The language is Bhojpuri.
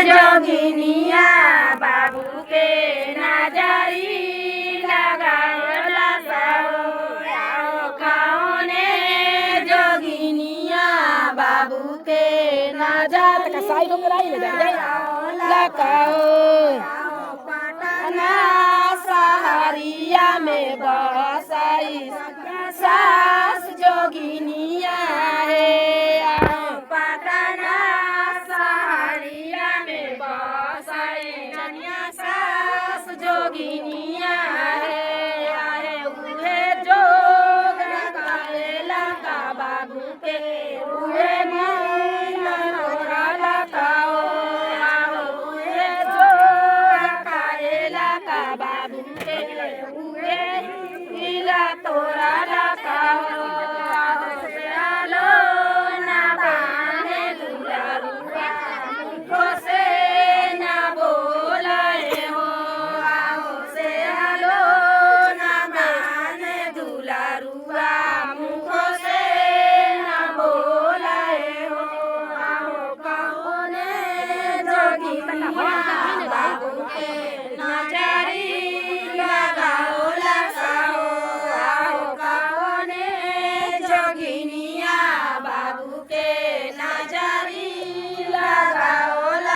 जोगिनिया बाबू के नजरी लगावला साओ कौने जोगिनिया बाबू के नजर कसाई हो कराई ले जाए लगाओ पटना सहरिया में बसाई सास जोगिनिया है पटना सहरिया में बसाई सास जोगिनी